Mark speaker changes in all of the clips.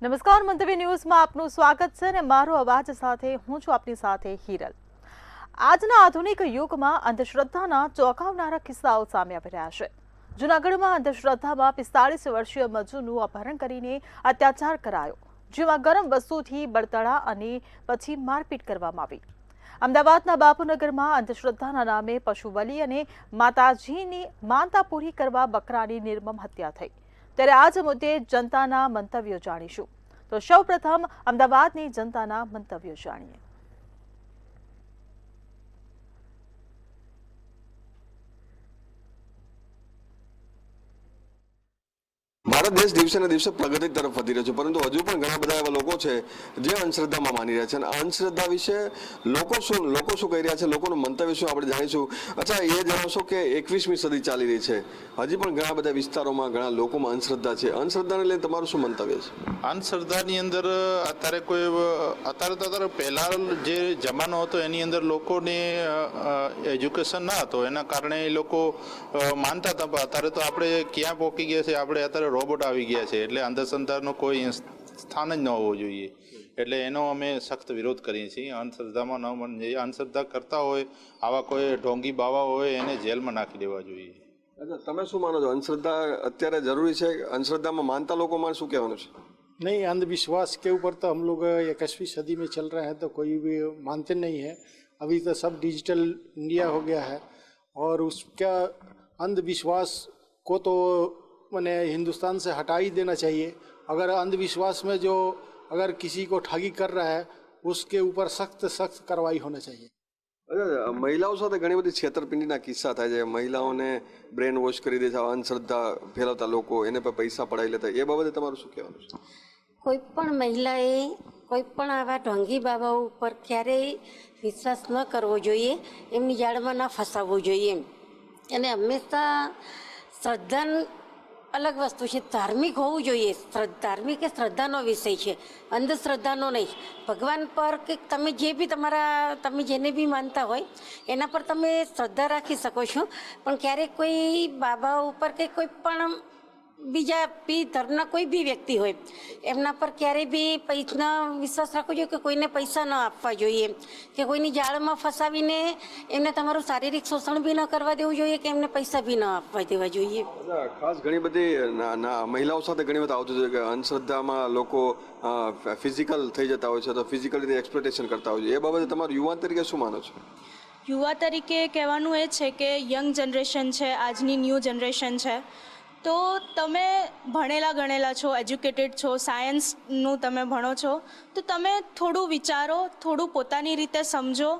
Speaker 1: નમસ્કાર મંતવ્ય ન્યૂઝમાં આપનું સ્વાગત છે અને મારો અવાજ સાથે હું છું આપની સાથે હિરલ। આજના આધુનિક યુગમાં અંધશ્રદ્ધાના ચોંકાવનારા કિસ્સાઓ સામે આવી રહ્યા છે। જૂનાગઢમાં અંધશ્રદ્ધામાં 45 વર્ષીય મજૂરનું અપહરણ કરીને અત્યાચાર કરાયો, જેમાં ગરમ વસ્તુથી બળતરા અને પછી મારપીટ કરવામાં આવી। અમદાવાદના બાપુનગરમાં અંધશ્રદ્ધાના નામે પશુ બલિ અને માતાજીની માનતા પૂરી કરવા બકરાની નિર્મમ હત્યા થઈ। ત્યારે આજ મુદ્દે જનતાના મંતવ્યો જાણીશું। તો સૌપ્રથમ અમદાવાદની જનતાના મંતવ્યો જાણીએ।
Speaker 2: भारत देश दिवसे ने दिवसे प्रगति तरफ वधी रह्यो छे, परंतु हजू पण घणा बधा एवा लोको छे जे अंधश्रद्धामां मानी रह्या छे अने अंधश्रद्धा विषे लोको शुं कही रह्या छे, लोकोनुं मंतव्य शुं आपणे जाणीशुं। अच्छा, ए जणावशो के 21મી सदी चाली रही छे, हजी पण घणा बधा विस्तारोमां घणा लोकोमां अंधश्रद्धा छे। अंधश्रद्धाने लईने तमारुं शुं मंतव्य छे?
Speaker 3: અંધશ્રદ્ધાની અંદર અત્યારે પહેલા જે જમાનો હતો એની અંદર લોકોને એજ્યુકેશન ના હતો, એના કારણે એ લોકો માનતા હતા। અત્યારે તો આપણે ક્યાં પહોંચી ગયા છે, આપણે અત્યારે રોબોટ આવી ગયા છે, એટલે અંધશ્રદ્ધાનો કોઈ સ્થાન જ ન હોવું જોઈએ। એટલે એનો અમે સખ્ત વિરોધ કરીએ છીએ। અંધશ્રદ્ધામાં ન માનવું જોઈએ। અંધશ્રદ્ધા કરતા હોય આવા કોઈ ઢોંગી બાવા હોય એને જેલમાં નાખી દેવા જોઈએ।
Speaker 2: अच्छा, તમે શું માનો છો? અંધશ્રદ્ધા અત્યારે જરૂરી છે? અંधश्रद्धामां मानता लोकोमां शुं कहेवानुं छे?
Speaker 4: नहीं, अंधविश्वास के ऊपर तो हम लोग 21वीं सदी में चल रहे हैं, तो कोई भी मानते नहीं है। अभी तो सब डिजिटल इंडिया हो गया है और उसका अंधविश्वास को तो मैंने हिंदुस्तान से हटा ही देना चाहिए। अगर अंधविश्वास में जो अगर किसी को ठगी कर रहा है उसके ऊपर सख्त कार्रवाई होना चाहिए।
Speaker 2: महिलाओं साथे घणी बधी छेतरपिंडीना किस्सा थाय छे। महिलाओने ब्रेन वॉश करी दे छे, अंधश्रद्धा फैलावता लोको एने पर पैसा पડાવી लेता। ए बाबते तमारुं शुं कहेवानुं छे?
Speaker 5: કોઈ પણ મહિલાએ કોઈ પણ આવા ઢોંગી બાબાઓ ઉપર ક્યારેય વિશ્વાસ ન કરવો જોઈએ, એમની જાળમાં ન ફસાવવું જોઈએ। અને હંમેશા શ્રદ્ધા અલગ વસ્તુ છે, ધાર્મિક હોવું જોઈએ। ધાર્મિક એ શ્રદ્ધાનો વિષય છે, અંધશ્રદ્ધાનો નહીં। ભગવાન પર કે તમે જે બી તમે જેને બી માનતા હોય એના પર તમે શ્રદ્ધા રાખી શકો છો, પણ ક્યારેક કોઈ બાબા ઉપર કે કોઈ પણ બીજા બી ધર્મના કોઈ બી વ્યક્તિ હોય એમના પર ક્યારેય બી પૈસા વિશ્વાસ રાખવો જોઈએ કે કોઈને પૈસા ન આપવા જોઈએ, કે કોઈની જાળમાં ફસાવીને એમને તમારું શારીરિક શોષણ બી ન કરવા દેવું જોઈએ, કે એમને પૈસા બી ન આપવા દેવા જોઈએ।
Speaker 2: ખાસ ઘણી બધી મહિલાઓ સાથે ઘણી વખત આવતું છે કે અંધશ્રદ્ધામાં લોકો ફિઝિકલ થઈ જતા હોય છે, તો ફિઝિકલ રીતે એક્સપ્લોટેશન કરતા હોય છે। એ બાબતે તમારું યુવાન તરીકે શું માનો છો?
Speaker 6: યુવા તરીકે કહેવાનું એ છે કે યંગ જનરેશન છે, આજની ન્યૂ જનરેશન છે, તો તમે ભણેલા ગણેલા છો, એજ્યુકેટેડ છો, સાયન્સનું તમે ભણો છો, તો તમે થોડું વિચારો, થોડું પોતાની રીતે સમજો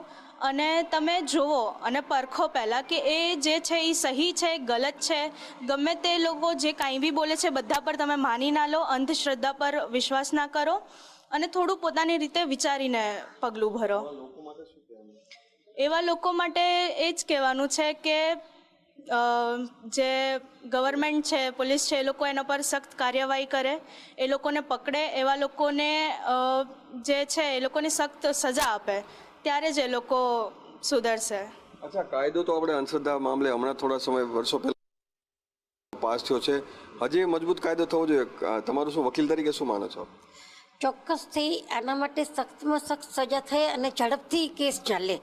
Speaker 6: અને તમે જુઓ અને પરખો પહેલાં કે એ જે છે એ સહી છે, ગલત છે। ગમે તે લોકો જે કાંઈ બી બોલે છે બધા પર તમે માની ના લો, અંધશ્રદ્ધા પર વિશ્વાસ ના કરો અને થોડું પોતાની રીતે વિચારીને પગલું ભરો। એવા લોકો માટે એ જ કહેવાનું છે કે જે ગવર્મેન્ટ છે, પોલીસ છે, એ લોકો એના પર સખ્ત કાર્યવાહી કરે, એ લોકોને પકડે, એવા લોકોને જે છે એ લોકોને સખ્ત સજા આપે, ત્યારે જ એ લોકો સુધરશે।
Speaker 2: અચ્છા, કાયદો તો આપણે અંધશ્રદ્ધા મામલે હમણાં થોડા સમય વર્ષો પહેલા પાસ થયો છે, હજી મજબૂત કાયદો થવો જોઈએ। તમારું શું વકીલ તરીકે શું માનો છો?
Speaker 5: ચોક્કસથી આના માટે સખ્તમાં સખ્ત સજા થાય અને ઝડપથી કેસ ચાલે।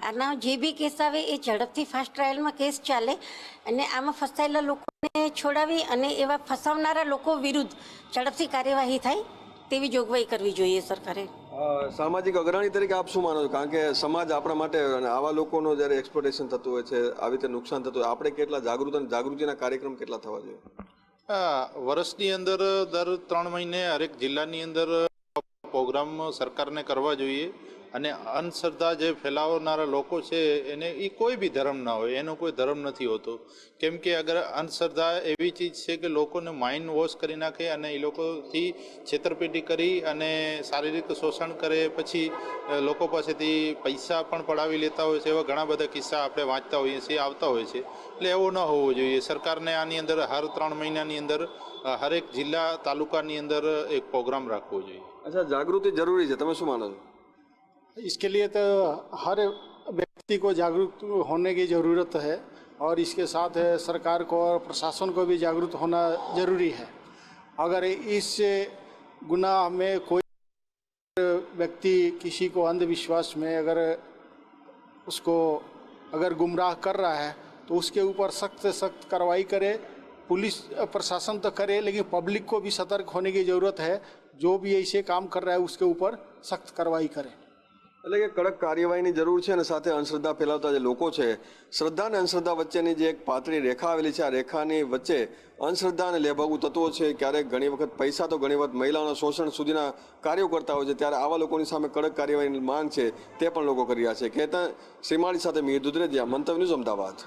Speaker 5: આના જે બી કેસ આવે એ ઝડપથી ફાસ્ટ ટ્રાયલમાં કેસ ચાલે અને આમાં ફસાયેલા લોકોને છોડાવી અને એવા ફસાવનારા લોકો વિરુદ્ધ ઝડપથી કાર્યવાહી થાય તેવી જોગવાઈ કરવી જોઈએ સરકારે।
Speaker 2: સામાજિક અગ્રણી તરીકે આપ શું માનો છો? કારણ કે સમાજ આપણા માટે આવા લોકોનો જ્યારે એક્સપ્લોટેશન થતું હોય છે, આવી રીતે નુકસાન થતું હોય, આપણે કેટલા જાગૃતિના કાર્યક્રમ કેટલા થવા જોઈએ?
Speaker 3: વર્ષની અંદર દર 3 મહિને હરેક જિલ્લાની અંદર પ્રોગ્રામ સરકારને કરવા જોઈએ। અને અંધશ્રદ્ધા જે ફેલાવનારા લોકો છે એને એ કોઈ બી ધર્મ ના હોય, એનો કોઈ ધર્મ નથી હોતો। કેમ કે અગર અંધશ્રદ્ધા એવી ચીજ છે કે લોકોને માઇન્ડ વોશ કરી નાખે અને એ લોકોથી છેતરપિંડી કરી અને શારીરિક શોષણ કરે, પછી લોકો પાસેથી પૈસા પણ પડાવી લેતા હોય છે। એવા ઘણા બધા કિસ્સા આપણે વાંચતા હોઈએ છીએ, આવતા હોય છે। એટલે એવું ન હોવું જોઈએ। સરકારને આની અંદર હર 3 મહિનાની અંદર હરેક જિલ્લા તાલુકાની અંદર એક પ્રોગ્રામ રાખવો જોઈએ।
Speaker 2: अच्छा, जागृति जरूरी है, તમે શું માનો છો?
Speaker 4: इसके लिए तो हर व्यक्ति को जागरूक होने की ज़रूरत है और इसके साथ सरकार को और प्रशासन को भी जागरूक होना ज़रूरी है। अगर इस गुनाह में कोई व्यक्ति किसी को अंधविश्वास में अगर उसको अगर गुमराह कर रहा है तो उसके ऊपर सख्त से सख्त कार्रवाई करे। पुलिस प्रशासन तो करे, लेकिन पब्लिक को भी सतर्क होने की ज़रूरत है। जो भी ऐसे काम कर रहा है उसके ऊपर सख्त कार्रवाई करे।
Speaker 2: એટલે કે કડક કાર્યવાહીની જરૂર છે અને સાથે અંધશ્રદ્ધા ફેલાવતા જે લોકો છે, શ્રદ્ધા અને અંધશ્રદ્ધા વચ્ચેની જે એક પાતળી રેખા આવેલી છે, આ રેખાની વચ્ચે અંધશ્રદ્ધા અને લેભાગુ તત્વો છે, ક્યારેક ઘણી વખત પૈસા તો ઘણી વખત મહિલાઓના શોષણ સુધીના કાર્યો કરતા હોય છે, ત્યારે આવા લોકોની સામે કડક કાર્યવાહીની માંગ છે તે પણ લોકો કરી રહ્યા છે. કહેતા શ્રીમાળી સાથે મીર દુધરેજિયા, મંતવ્ય ન્યૂઝ, અમદાવાદ.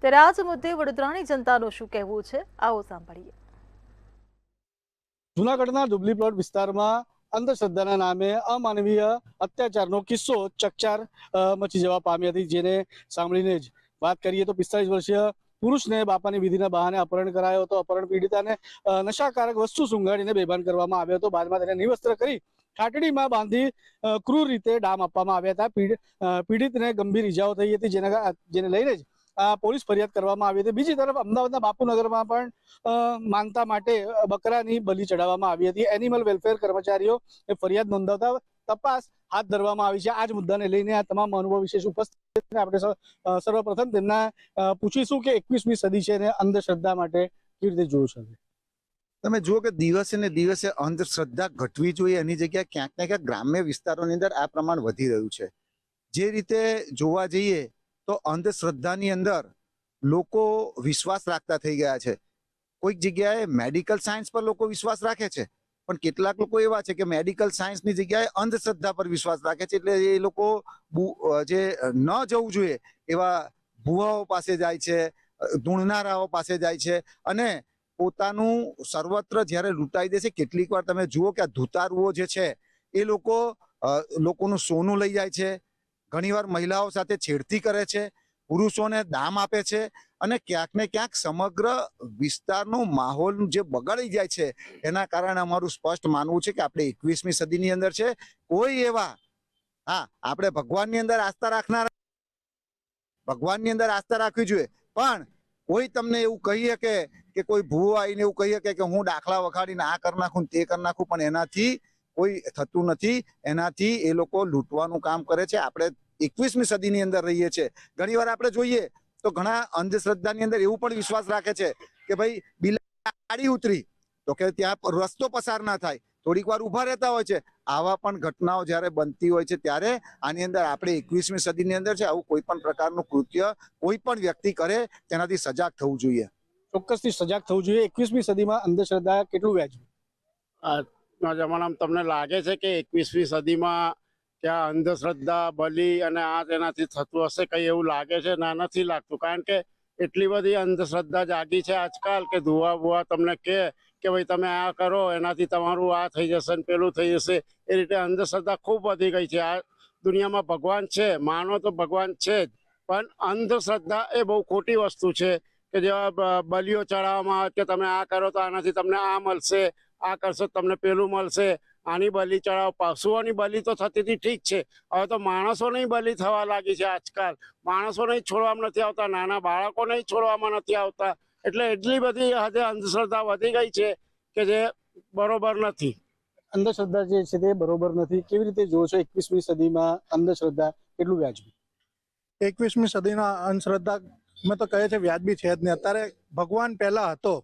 Speaker 1: ત્યારે આ જ મુદ્દે વડોદરાની જનતાનું શું કહેવું છે, આવો સાંભળીએ.
Speaker 7: જૂનાગઢના ડુબલી પ્લોટ વિસ્તારમાં અંધશ્રદ્ધાના નામે અમાનવીય અત્યાચારનો કિસ્સો ચકચાર મચી જવા પામી હતી, જેને સાંભળીને જ વાત કરીએ તો 45 વર્ષીય પુરુષને બાપાની વિધિના બહાને અપહરણ કરાયો હતો. અપહરણ પીડિતાને નશાકારક વસ્તુ સૂંઘાડીને બેભાન કરવામાં આવ્યો હતો. બાદમાં તેને નિવસ્ત્ર કરી ખાટડીમાં બાંધી ક્રૂર રીતે ડામ આપવામાં આવ્યા હતા. પીડિતને ગંભીર ઈજાઓ થઈ હતી, જેને લઈને જ પોલીસ ફરિયાદ કરવામાં આવી હતી. બીજી તરફ અમદાવાદના બાપુનગરમાં પણ માનતા માટે બકરાની બલિ ચડાવવામાં આવી હતી. એનિમલ વેલફેર કર્મચારીઓ એ ફરિયાદ નોંધાવતા તપાસ હાથ ધરવામાં આવી છે. આ જ મુદ્દાને લઈને આ તમામ અનુભવ વિશેષ ઉપસ્થિત આપણે સર્વપ્રથમ તેમના પૂછીશું કે 21મી સદી છે અને અંધશ્રદ્ધા માટે કેવી રીતે જોવું છે.
Speaker 8: તમે જુઓ કે દિવસે ને દિવસે અંધશ્રદ્ધા ઘટવી જોઈએ, એની જગ્યાએ ક્યાંક ને ક્યાંક ગ્રામ્ય વિસ્તારોની અંદર આ પ્રમાણ વધી રહ્યું છે. જે રીતે જોવા જઈએ તો અંધશ્રદ્ધાની અંદર લોકો વિશ્વાસ રાખતા થઈ ગયા છે. કોઈક જગ્યાએ મેડિકલ સાયન્સ પર લોકો વિશ્વાસ રાખે છે, પણ કેટલાક લોકો એવા છે કે મેડિકલ સાયન્સની જગ્યાએ અંધશ્રદ્ધા પર વિશ્વાસ રાખે છે. એટલે એ લોકો જે ન જવું જોઈએ એવા ભુવાઓ પાસે જાય છે, ધૂણનારાઓ પાસે જાય છે અને પોતાનું સર્વત્ર જ્યારે લૂંટાઈ દે છે. કેટલીક વાર તમે જુઓ કે આ ધૂતારુઓ જે છે એ લોકોનું સોનું લઈ જાય છે, ઘણીવાર મહિલાઓ સાથે છેડતી કરે છે, પુરુષોને દામ આપે છે અને ક્યાંક ને ક્યાંક સમગ્ર વિસ્તારનો માહોલ જે બગાડી જાય છે. એના કારણે અમારું સ્પષ્ટ માનવું છે કે આપણે 21મી સદીની અંદર છે. કોઈ એવા આપણે ભગવાનની અંદર આસ્થા રાખવી જોઈએ, પણ કોઈ તમને એવું કહી શકે કે કોઈ ભૂવો આવીને એવું કહી શકે કે હું દાખલા વખાડીને આ કરી નાખું તે કરી નાખું, પણ એનાથી કોઈ થતું નથી. એનાથી એ લોકો લૂંટવાનું કામ કરે છે. આપણે 21મી સદીની અંદર રહીએ છીએ. ઘણીવાર આપણે જોઈએ તો ઘણા અંધશ્રદ્ધાની અંદર એવું પણ વિશ્વાસ રાખે છે કે ભાઈ બિલાડી ઉતરી તો કે ત્યાં રસ્તો પસાર ના થાય, થોડીક વાર ઉભા રહેતા હોય છે. આવા પણ ઘટનાઓ જ્યારે બનતી હોય છે ત્યારે આની અંદર આપણે 21મી સદીની અંદર છે, આવું કોઈ પણ પ્રકારનું કૃત્ય કોઈ પણ વ્યક્તિ કરે તેનાથી સજાગ થવું જોઈએ.
Speaker 7: ચોક્કસથી સજાગ થવું જોઈએ. 21મી સદીમાં અંધશ્રદ્ધા કેટલું વ્યાજબી?
Speaker 4: આજના જમાનામાં તમને લાગે છે કે 21મી સદીમાં ત્યાં અંધશ્રદ્ધા, બલિ અને આ તેનાથી થતું હશે? કંઈ એવું લાગે છે? ના, નથી લાગતું. કારણ કે એટલી બધી અંધશ્રદ્ધા જાગી છે આજકાલ કે ભુવા તમને કે ભાઈ તમે આ કરો એનાથી તમારું આ થઈ જશે ને પેલું થઈ જશે. એ રીતે અંધશ્રદ્ધા ખૂબ વધી ગઈ છે. આ દુનિયામાં ભગવાન છે, માનો તો ભગવાન છે જ, પણ અંધશ્રદ્ધા એ બહુ ખોટી વસ્તુ છે કે જેવા બલિઓ ચડાવવામાં આવે કે તમે આ કરો તો આનાથી તમને આ મળશે, આ કરશો તમને પેલું મળશે. આની બલિ ચડાવો. પશુઓની બલિ તો થતી હતી, ઠીક છે. હવે તો માણસોની બલિ થવા લાગી છે આજકાલ. માણસોને છોડવામાં નથી આવતા, નાના બાળકોને છોડવામાં નથી આવતા. એટલે એટલી બધી હદે અંધશ્રદ્ધા વધી ગઈ છે કે જે બરોબર નથી.
Speaker 7: અંધશ્રદ્ધા જે છે તે બરોબર નથી. કેવી રીતે જોવો છો 21મી સદીમાં અંધશ્રદ્ધા કેટલું વ્યાજબી?
Speaker 9: 21મી સદીના અંધશ્રદ્ધા મેં તો કહે છે વ્યાજબી છે જ નહીં. અત્યારે ભગવાન પહેલા હતો,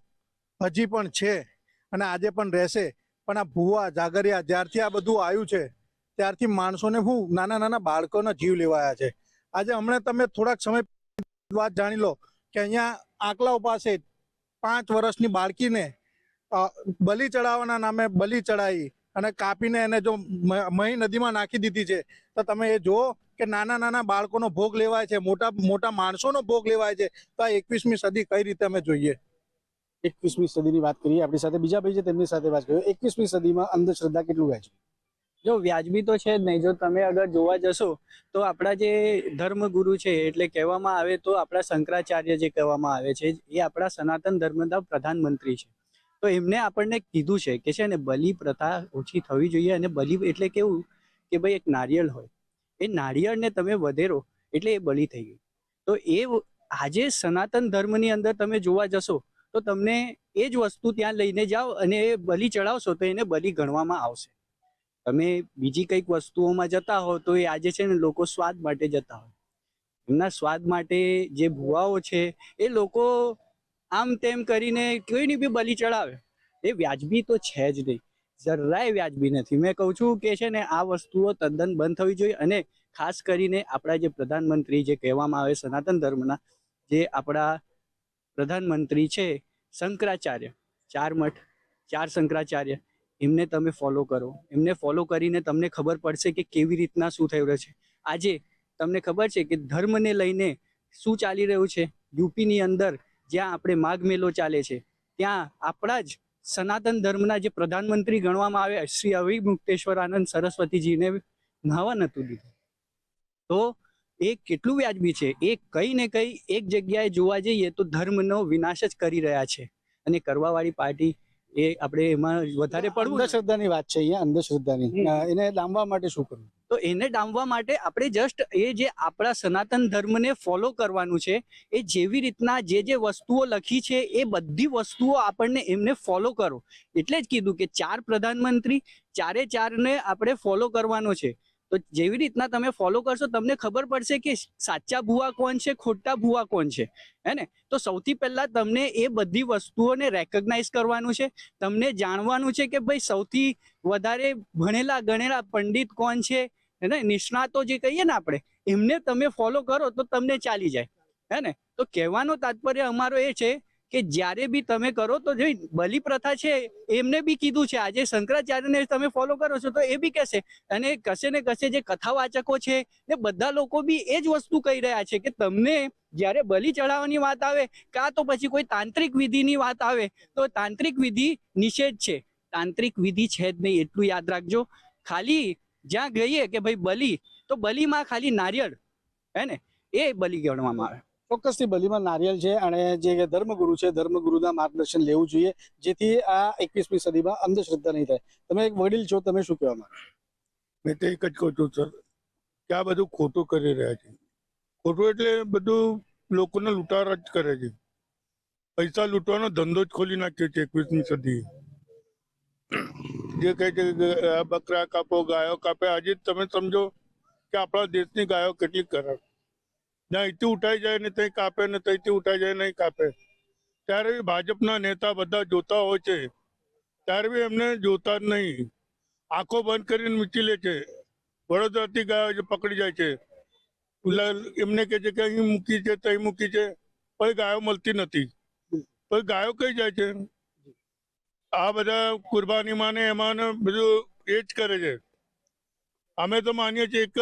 Speaker 9: હજી પણ છે અને આજે પણ રહેશે. પણ આ ભુવા જાગરિયા જ્યારથી આ બધું આવ્યું છે ત્યારથી માણસોને નાના નાના બાળકોના જીવ લેવાયા છે. આજે હમણાં તમે થોડાક સમય વાત જાણી લો કે અહીંયા આંકલાઓ પાસે 5 વર્ષની બાળકીને બલિ ચડાવવાના નામે બલિ ચડાવી અને કાપીને એને જો મહી નદીમાં નાખી દીધી છે. તો તમે એ જુઓ કે નાના નાના બાળકોનો ભોગ લેવાય છે, મોટા માણસોનો ભોગ લેવાય છે. તો આ 21મી સદી કઈ રીતે અમે જોઈએ?
Speaker 7: 21મી સદીની વાત કરીએ. આપણી સાથે બીજા ભાઈ છે, તેમની સાથે વાત કરીએ. 21મી સદીમાં અંધશ્રદ્ધા કેટલું વ્યાજબી?
Speaker 10: જો વ્યાજબી તો છે જ નહીં. જો તમે અગર જોવા જશો તો આપણા જે ધર્મગુરુ છે, એટલે કહેવામાં આવે તો આપણા શંકરાચાર્ય જે કહેવામાં આવે છે, એ આપણા સનાતન ધર્મના પ્રધાનમંત્રી છે. તો એમને આપણને કીધું છે કે છે ને બલિ પ્રથા ઓછી થવી જોઈએ. અને બલિ એટલે કેવું કે ભાઈ એક નારિયેળ હોય, એ નારિયેળને તમે વધેરો એટલે એ બલિ થઈ ગઈ. તો એ આજે સનાતન ધર્મની અંદર તમે જોવા જશો તો તમને એ જ વસ્તુ ત્યાં લઈને જાઓ અને એ બલિ ચડાવશો તો એને બલિ ગણવામાં આવશે. તમે બીજી કંઈક વસ્તુઓમાં જતા હો તો એ આજે છે ને લોકો સ્વાદ માટે જતા હોય. એમના સ્વાદ માટે જે ભુવાઓ છે એ લોકો આમ તેમ કરીને કોઈની બી બલિ ચડાવે, એ વ્યાજબી તો છે જ નહીં, જરાય વ્યાજબી નથી. મેં કહું છું કે છે ને આ વસ્તુઓ તદ્દન બંધ થવી જોઈએ. અને ખાસ કરીને આપણા જે પ્રધાનમંત્રી જે કહેવામાં આવે સનાતન ધર્મના જે આપણા પ્રધાનમંત્રી છે શંકરાચાર્ય, 4 મઠ 4 શંકરાચાર્ય, એમને તમે ફોલો કરો. એમને ફોલો કરીને તમને ખબર પડશે કે કેવી રીતના શું થઈ રહ્યું છે. આજે તમને ખબર છે કે ધર્મને લઈને શું ચાલી રહ્યું છે. યુપીની અંદર જ્યાં આપણે માઘ મેળો ચાલે છે ત્યાં આપણા જ સનાતન ધર્મના જે પ્રધાનમંત્રી ગણવામાં આવે શ્રી અવિમુક્તેશ્વર આનંદ સરસ્વતીજીને નહાવા નહોતું દીધું. તો એ કેટલું વ્યાજબી છે. એ કઈ ને કઈ એક જગ્યાએ જોવા જઈએ તો ધર્મનો વિનાશ જ કરી રહ્યા છે અને કરવાવાળી પાર્ટી એ આપણે એમાં વધારે પડવું.
Speaker 7: અંધશ્રદ્ધાની વાત છે અહીંયા, અંધશ્રદ્ધાની. એને ડામવા માટે શું કરવું?
Speaker 10: તો એને ડામવા માટે આપણે જસ્ટ એ જે આપણા સનાતન ધર્મને ફોલો કરવાનું છે, એ જેવી રીતના જે વસ્તુઓ લખી છે એ બધી વસ્તુઓ આપણને એમને ફોલો કરો. એટલે જ કીધું કે 4 પ્રધાનમંત્રી, 4ને આપણે ફોલો કરવાનો છે. તો જેવી રીતના તમે ફોલો કરશો તમને ખબર પડશે કે સાચા ભુવા કોણ છે, ખોટા ભુવા કોણ છે, હે ને? તો સૌથી પહેલા તમને એ બધી વસ્તુઓને રેકગ્નાઇઝ કરવાનું છે. તમને જાણવાનું છે કે ભાઈ સૌથી વધારે ભણેલા ગણેલા પંડિત કોણ છે, હે ને? નિષ્ણાતો જે કહીએ ને આપણે, એમને તમે ફોલો કરો તો તમને ચાલી જાય, હે ને? તો કહેવાનો તાત્પર્ય અમારો એ છે કે જ્યારે બી તમે કરો તો જે બલિ પ્રથા છે એમને બી કીધું છે. આજે શંકરાચાર્યને તમે ફોલો કરો છો તો એ બી કહેશે. અને કશે ને કશે જે કથાવાચકો છે એ બધા લોકો બી એ જ વસ્તુ કહી રહ્યા છે કે તમને જ્યારે બલિ ચડાવવાની વાત આવે કાં તો પછી કોઈ તાંત્રિક વિધિની વાત આવે તો તાંત્રિક વિધિ નિષેધ છે. તાંત્રિક વિધિ છે જ નહીં, એટલું યાદ રાખજો. ખાલી જ્યાં ગઈએ કે ભાઈ બલિ, તો બલિમાં ખાલી નારિયેળ, હે ને, એ બલિ ગણવામાં આવે.
Speaker 7: ચોક્કસથી બલિમાં નારિયેળ છે અને જે ધર્મગુરુ છે ધર્મગુરુના માર્ગદર્શન લેવું જોઈએ જેથી આ 21મી સદીમાં અંધશ્રદ્ધા નહીં થાય. તમે એક વડીલ છો, તમે શું કહેવા માંગો?
Speaker 11: મેં તો એક જ કહું છું સર કે આ બધું ખોટું કરી રહ્યા છે. ખોટું એટલે બધું લોકોને લૂંટારા જ કરે છે. પૈસા લૂંટવાનો ધંધો જ ખોલી નાખ્યો છે 21મી સદી. જે કહે છે કે બકરા કાપો, ગાયો કાપે. આજે તમે સમજો કે આપણા દેશની ગાયો કેટલી ખરાબ, ના અહીંથી ઉઠાઈ જાય ને ત્યાં કાપે ને ત્યાંથી ઉઠાઈ જાય નહીં કાપે. ત્યારે બી ભાજપના નેતા બધા જોતા હોય છે, ત્યારે બી એમને જોતા જ નહીં. આંખો બંધ કરીને મૂકી લે છે. વડોદરાથી ગાયો પકડી જાય છે, એમને કહે છે કે અહીં મૂકી છે ત્યાં મૂકી છે, પણ ગાયો મળતી નથી. પણ ગાયો કઈ જાય છે? આ બધા કુરબાનીમાં ને એમાં બધું એ જ કરે છે. અમે તો માનીએ છીએ એક જ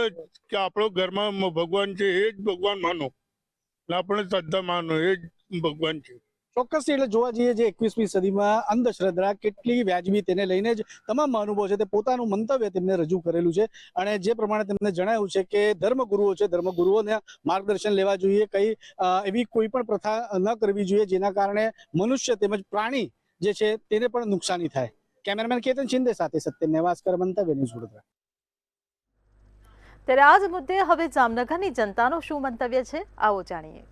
Speaker 11: કે આપણો ઘરમાં ભગવાન છે, એ જ ભગવાન માનો, આપણે શ્રદ્ધા માનો, એ જ ભગવાન છે.
Speaker 7: ચોક્કસથી એટલે જોવા જઈએ જે 21મી સદીમાં અંધશ્રદ્ધા કેટલી વ્યાજબી તેને લઈને જ તમામ મહાનુભાવો છે તે પોતાનું મંતવ્ય તેમને રજૂ કરેલું છે. અને જે પ્રમાણે તેમને જણાવ્યું છે કે ધર્મગુરુઓ છે, ધર્મગુરુઓને માર્ગદર્શન લેવા જોઈએ, કઈ એવી કોઈ પણ પ્રથા ન કરવી જોઈએ જેના કારણે મનુષ્ય તેમજ પ્રાણી જે છે તેને પણ નુકસાની થાય. કેમેરામેન કેતન શિંદે સાથે સત્ય નેવાસ્કર, મંતવ્ય ન્યૂઝ વડોદરા.
Speaker 1: ત્યારે આ જ મુદ્દે હવે જામનગરની જનતાનું શું મંતવ્ય છે, આવો જાણીએ.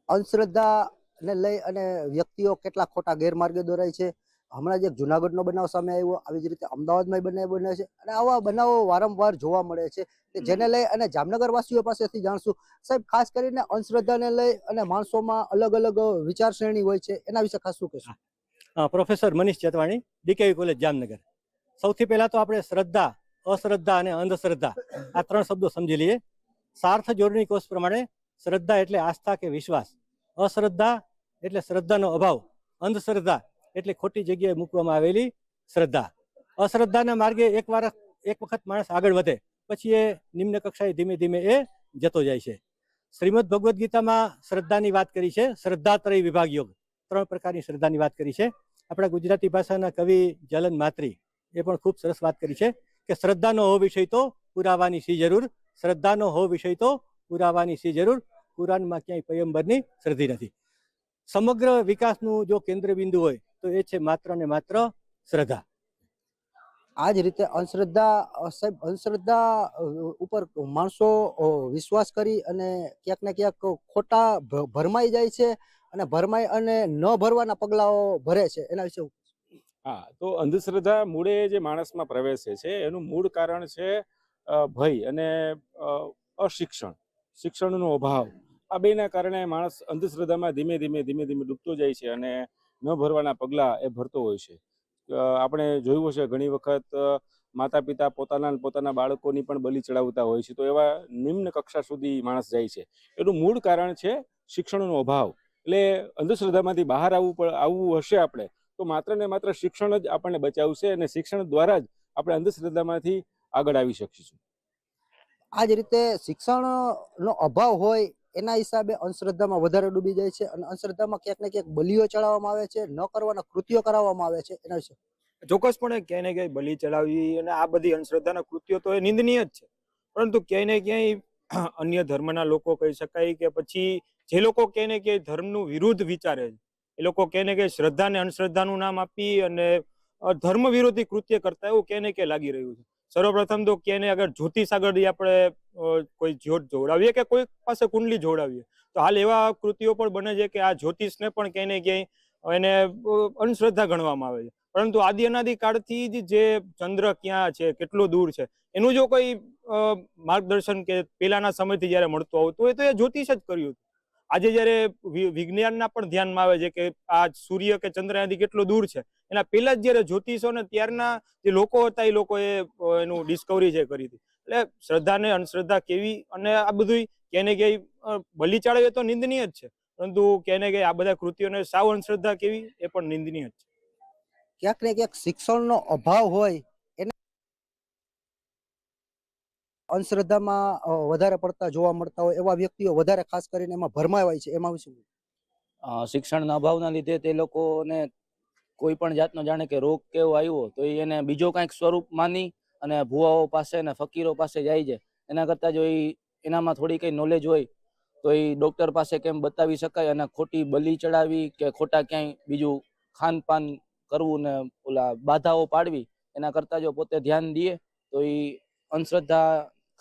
Speaker 12: અંધશ્રદ્ધાને લઈ અને વ્યક્તિઓ કેટલા ખોટા ગેરમાર્ગે દોરાય છે. હમણાં જે જુનાગઢનો બનાવ સામે આવ્યો, આવી જ રીતે અમદાવાદમાં બનાવ બને છે અને આવા બનાવો વારંવાર જોવા મળે છે કે જેને લઈ અને જામનગર વાસીઓ પાસેથી જાણશું. સાહેબ, ખાસ કરીને અંધશ્રદ્ધાને લઈ અને માણસોમાં અલગ અલગ વિચારશ્રેણી હોય છે, એના વિશે ખાસ શું કહેશું?
Speaker 13: Professor Manish Chetwani, DKV college Jamnagar. સૌથી પહેલા તો આપણે શ્રદ્ધા, અશ્રદ્ધા અને અંધશ્રદ્ધા આ 3 શબ્દો સમજી લઈએ. સાર્થ જોડણી કોષ પ્રમાણે શ્રદ્ધા એટલે આસ્થા કે વિશ્વાસ, અશ્રદ્ધા એટલે શ્રદ્ધાનો અભાવ, અંધશ્રદ્ધા એટલે ખોટી જગ્યાએ મૂકવામાં આવેલી શ્રદ્ધા. અશ્રદ્ધાના માર્ગે એક વખત માણસ આગળ વધે પછી એ નિમ્ન કક્ષાએ ધીમે ધીમે એ જતો જાય છે. શ્રીમદ ભગવદ્ ગીતામાં શ્રદ્ધાની વાત કરી છે. શ્રદ્ધાત્રય વિભાગ યોગ, 3 પ્રકારની શ્રદ્ધાની વાત કરી છે. આપણા ગુજરાતી ભાષાના કવિ જલન માત્રી એ પણ ખૂબ સરસ વાત કરી છે કે શ્રદ્ધાનો હો વિષય તો પુરાવાની સી જરૂર, શ્રદ્ધાનો હો વિષય તો પુરાવાની સી જરૂર, કુરાનમાં ક્યાંય પયંબરની શ્રદ્ધી નથી. સમગ્ર વિકાસનું જો કેન્દ્ર બિંદુ હોય તો એ છે માત્ર ને માત્ર શ્રદ્ધા.
Speaker 12: આ જ રીતે અંધશ્રદ્ધા, સાહેબ, અંધશ્રદ્ધા ઉપર માણસો વિશ્વાસ કરી અને ક્યાંક ને ક્યાંક ખોટા ભરમાઈ જાય છે અને ભરમાય અને ન ભરવાના પગલાઓ ભરે છે, એના વિશે
Speaker 14: હા, તો અંધશ્રદ્ધા મૂળે જે માણસમાં પ્રવેશે છે એનું મૂળ કારણ છે ભય અને અશિક્ષણ, શિક્ષણનો અભાવ. આ બેના કારણે માણસ અંધશ્રદ્ધામાં ધીમે ધીમે ડૂબતો જાય છે અને ન ભરવાના પગલાં એ ભરતો હોય છે. આપણે જોયું હશે ઘણી વખત માતા પિતા પોતાના બાળકોની પણ બલિ ચડાવતા હોય છે. તો એવા નિમ્ન કક્ષા સુધી માણસ જાય છે. એનું મૂળ કારણ છે શિક્ષણનો અભાવ. એટલે અંધશ્રદ્ધામાંથી બહાર આવવું હશે આપણે તો માત્ર ને માત્ર શિક્ષણ જ આપણને બચાવશે અને શિક્ષણ દ્વારા જ આપણે અંધશ્રદ્ધામાંથી આગળ આવી શકીશું.
Speaker 12: આ જ રીતે શિક્ષણનો અભાવ હોય એના હિસાબે અંધશ્રદ્ધામાં વધારે ડૂબી જાય છે અને અંધશ્રદ્ધામાં ક્યાંક ને ક્યાંક બલિઓ ચડાવવામાં આવે છે, ન કરવાના કૃત્યો કરાવવામાં આવે છે. એના વિશે
Speaker 15: ચોક્કસપણે ક્યાંય ને ક્યાંય બલિ ચડાવવી અને આ બધી અંધશ્રદ્ધાના કૃત્યો તો એ નિંદનીય જ છે, પરંતુ ક્યાંય ને ક્યાંય અન્ય ધર્મના લોકો કહી શકાય કે પછી જે લોકો ક્યાંય ને ક્યાંય ધર્મનું વિરુદ્ધ વિચારે છે એ લોકો ક્યાંય ને ક્યાંય શ્રદ્ધાને અંધશ્રદ્ધાનું નામ આપી અને ધર્મ વિરોધી કૃત્ય કરતા એવું ક્યાંય ને ક્યાંય લાગી રહ્યું છે. સર્વપ્રથમ તો ક્યાંય ને આગળ જ્યોતિષ આગળ આપણે કોઈ જ્યોત જોડાવીએ કે કોઈ પાસે કુંડલી જોડાવીએ તો હાલ એવા કૃત્યો પણ બને છે કે આ જ્યોતિષને પણ ક્યાંય ને ક્યાંય એને અંધશ્રદ્ધા ગણવામાં આવે છે. પરંતુ આદિ અનાદિ કાળથી જ જે ચંદ્ર ક્યાં છે, કેટલો દૂર છે, એનું જો કોઈ માર્ગદર્શન કે પેલાના સમયથી જયારે મળતું આવતું હોય તો એ જ્યોતિષ જ કર્યું હતું. આજે જયારે વિજ્ઞાનના પણ ધ્યાનમાં આવે છે કે આ સૂર્ય કે ચંદ્ર અહીંયાથી કેટલો દૂર છે, એના પહેલા જ જયારે જ્યોતિષો ને ત્યારના જે લોકો હતા એ લોકોએ એનું ડિસ્કવરી જે કરી હતી. એટલે શ્રદ્ધા ને અંધશ્રદ્ધા કેવી અને આ બધું ક્યાંય ને ક્યાંય બલિ ચડાવે તો નિંદનીય જ છે, પરંતુ ક્યાંય ને ક્યાંય આ બધા કૃત્યોને સાવ અંધશ્રદ્ધા કેવી એ પણ નિંદનીય જ છે.
Speaker 12: ક્યાંક ને ક્યાંક શિક્ષણનો અભાવ હોય એને અંધશ્રદ્ધામાં વધારે પડતા જોવા મળતા હોય એવા વ્યક્તિઓ વધારે ખાસ કરીને એમાં ભરમાવાય છે. એમાં શું
Speaker 16: શિક્ષણના અભાવના લીધે તે લોકોને કોઈ પણ જાતનો જાણે કે રોગ કેવો આવ્યો તો એને બીજો કંઈક સ્વરૂપ માની અને ભુવાઓ પાસે ને ફકીરો પાસે જાય છે. એના કરતાં જો એનામાં થોડી કંઈ નોલેજ હોય તો એ ડૉક્ટર પાસે કેમ બતાવી શકાય અને ખોટી બલિ ચડાવી કે ખોટા ક્યાંય બીજું ખાનપાન કરવું ને ઓલા બાધાઓ પાડવી એના કરતાં જો પોતે ધ્યાન દે તો એ અંધશ્રદ્ધા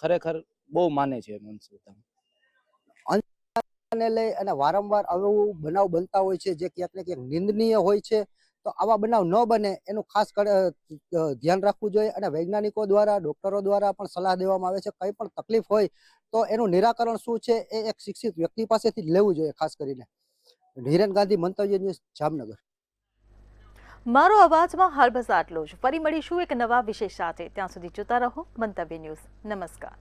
Speaker 16: ખરેખર બહુ માને છે.
Speaker 12: અંધશ્રદ્ધાને લઈ અને વારંવાર આવું બનાવ બનતા હોય છે જે ક્યાંક ને ક્યાંક નિંદનીય હોય છે. તો આવા બનાવ ન બને એનું ખાસ ધ્યાન રાખવું જોઈએ અને વૈજ્ઞાનિકો દ્વારા, ડોક્ટરો દ્વારા પણ સલાહ દેવામાં આવે છે. કંઈ પણ તકલીફ હોય તો એનું નિરાકરણ શું છે એ એક શિક્ષિત વ્યક્તિ પાસેથી જ લેવું જોઈએ. ખાસ કરીને હિરેન ગાંધી, મંતવ્ય ન્યૂઝ, જામનગર.
Speaker 1: મારો અવાજમાં હાલ બસ આટલું જ. ફરી મળીશું એક નવા વિષય સાથે. ત્યાં સુધી જોતા રહો મંતવ્ય ન્યૂઝ. નમસ્કાર.